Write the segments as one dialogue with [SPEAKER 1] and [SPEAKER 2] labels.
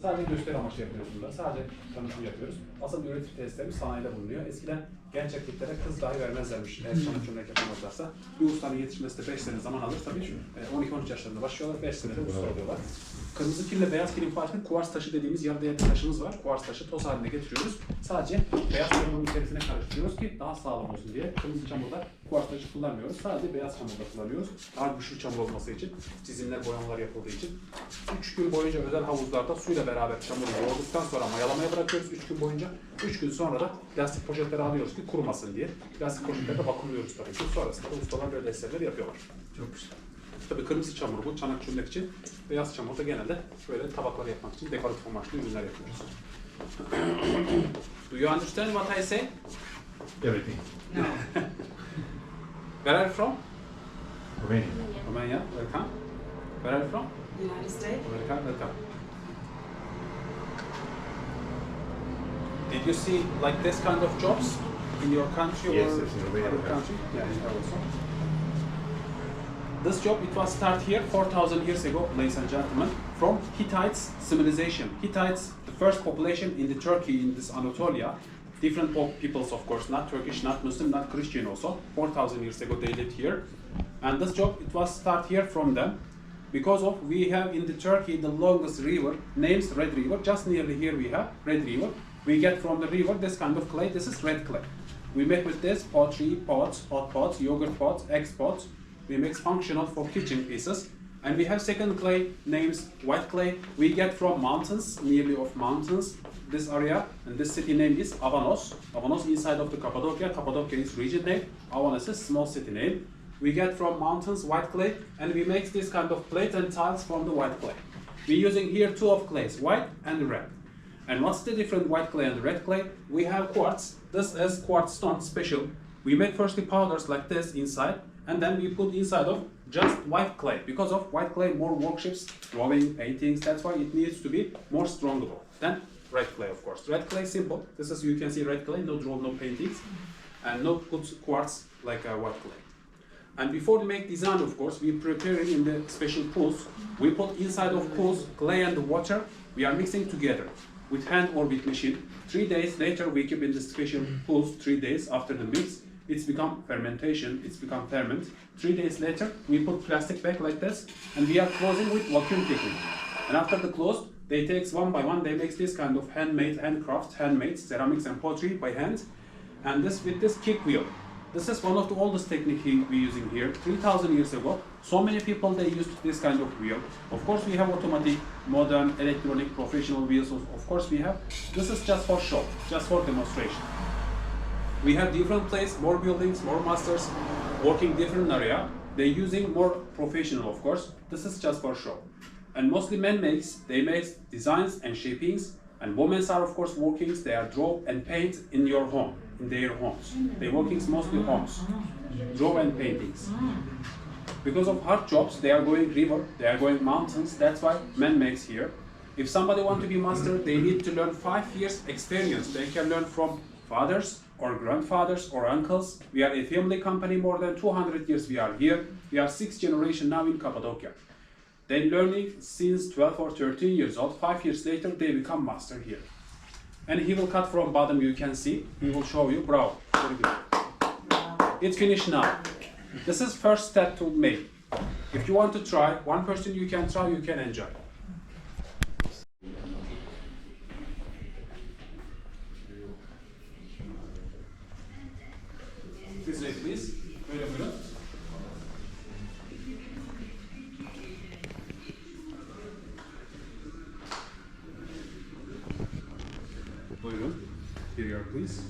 [SPEAKER 1] Sadece gösteri amaçlı yapıyoruz burada. Sadece tanıtım yapıyoruz. Asıl üretim testlerimiz sanayide bulunuyor. Eskiden genç erkeklere kız dahi vermezlermiş. Eğer çanak çömlek yapamazlarsa. Bir ustanın yetişmesi de 5 sene zaman alır tabii. 12-13 yaşlarında başlıyorlar, 5 senede usta oluyorlar. Kırmızı kirle beyaz kirin farkı kuvars taşı dediğimiz yarı değerli taşımız var. Kuvars taşı toz haline getiriyoruz. Sadece beyaz çamurun içerisine karıştırıyoruz ki daha sağlam olsun diye. Kırmızı çamurda kuvars taşı kullanmıyoruz. Sadece beyaz çamurda kullanıyoruz. Daha güçlü çamur olması için, çizimler, boyamalar yapıldığı için. 3 gün boyunca özel havuzlarda suyla beraber çamuru yoğurduktan sonra mayalamaya bırakıyoruz 3 gün boyunca. 3 gün sonra da plastik poşetlere alıyoruz ki kurumasın diye. Plastik poşetlerde vakumluyoruz tabii ki. Sonrasında ustalar böyle eserler yapıyorlar. Çok güzel. Tabii kırmızı çamur bu, çanak çömlek için. Beyaz çamur da genelde böyle tabakları yapmak için dekoratif amaçlı ürünler yapıyoruz. Do you understand what I say?
[SPEAKER 2] Everything.
[SPEAKER 3] No.
[SPEAKER 1] Where are you from?
[SPEAKER 2] Romania.
[SPEAKER 1] Romania, welcome. Where are you from?
[SPEAKER 3] United States.
[SPEAKER 1] Welcome, welcome. Did you see like this kind of jobs in your country
[SPEAKER 2] Yes,
[SPEAKER 1] or
[SPEAKER 2] yes, in Romania.
[SPEAKER 1] other country? Yeah, in also. This job, it was started here 4,000 years ago, ladies and gentlemen, from Hittites civilization. Hittites, the first population in the Turkey, in this Anatolia. Different peoples, of course, not Turkish, not Muslim, not Christian also. 4,000 years ago they lived here. And this job, it was started here from them. Because of, we have in the Turkey the longest river, names Red River. Just nearly here we have Red River. We get from the river this kind of clay. This is red clay. We make with this pottery pots, hot pots, yogurt pots, egg pots. We make functional for kitchen pieces. And we have second clay names white clay. We get from mountains, nearly of mountains, this area. And this city name is Avanos. Avanos inside of the Cappadocia. Cappadocia is region name. Avanos is small city name. We get from mountains white clay, and we make this kind of plate and tiles from the white clay. We're using here two of clays, white and red. And what's the difference white clay and red clay? We have quartz. This is quartz stone special. We make firstly powders like this inside, and then we put inside of just white clay. Because of white clay, more workshops, drawing, paintings. That's why it needs to be more stronger than red clay, of course. Red clay simple. This is, you can see red clay, no draw, no paintings, and no put quartz like white clay. And before we make design, of course, we prepare it in the special pools. We put inside of pools clay and water. We are mixing together with hand or with machine. 3 days later, we keep in the special pools. 3 days after the mix, it's become fermentation. It's become ferment. 3 days later, we put plastic bag like this, and we are closing with vacuum technique. And after the close, they takes one by one. They make this kind of handmade, handmade ceramics and pottery by hand, and this with this kick wheel. This is one of the oldest technique we're using here. 3,000 years ago, so many people they used this kind of wheel. Of course, we have automatic, modern, electronic, professional wheels. Of course, we have. This is just for show, just for demonstration. We have different places, more buildings, more masters, working different area. They're using more professional, of course. This is just for show. And mostly men they make designs and shapings. And women are, of course, working. They are draw and paint in your home. In their homes. They working mostly homes, draw and paintings. Because of hard jobs, they are going river, they are going mountains. That's why men makes here. If somebody want to be master, they need to learn 5 years experience. They can learn from fathers or grandfathers or uncles. We are a family company, more than 200 years we are here. We are 6th generation now in Cappadocia. They learning since 12 or 13 years old. 5 years later, they become master here. And he will cut from bottom, you can see. He will show you, bravo, very good. It's finished now. This is first step to make. If you want to try, one person you can try, you can enjoy. This way, please. Böyle buyurun. Buyurun. Here you are, please.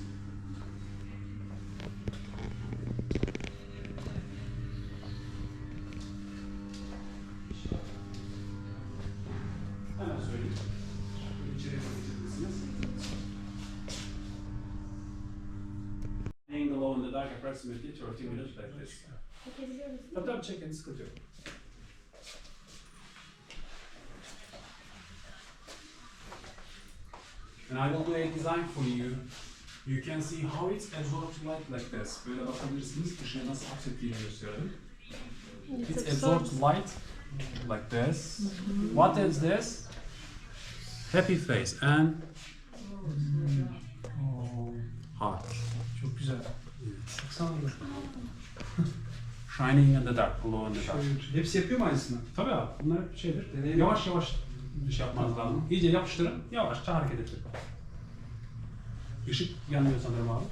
[SPEAKER 1] Hemen söyleyeyim. İçeri bakabilirsiniz. Hang the low in the dark approximately 30 minutes like this. Tabii çekin, sıkıntı yok. And I will do a design for you. You can see how it's absorbed light like this. Böyle bakabilirsiniz, ışığı nasıl hapsettiğini gösterelim. It's absorbed light like this. What is this? Happy face and heart.
[SPEAKER 3] Çok güzel. Baksana da.
[SPEAKER 1] Shining in the dark, glow in the dark.
[SPEAKER 3] Hepsi yapıyor mu aynısını?
[SPEAKER 1] Tabii abi, bunlar şeydir.
[SPEAKER 3] Deneyelim.
[SPEAKER 1] Yavaş yavaş şey yapmanız lazım. İyice yapıştırın, yavaşça hareket ettirin. Işık yanıyor sanırım abi.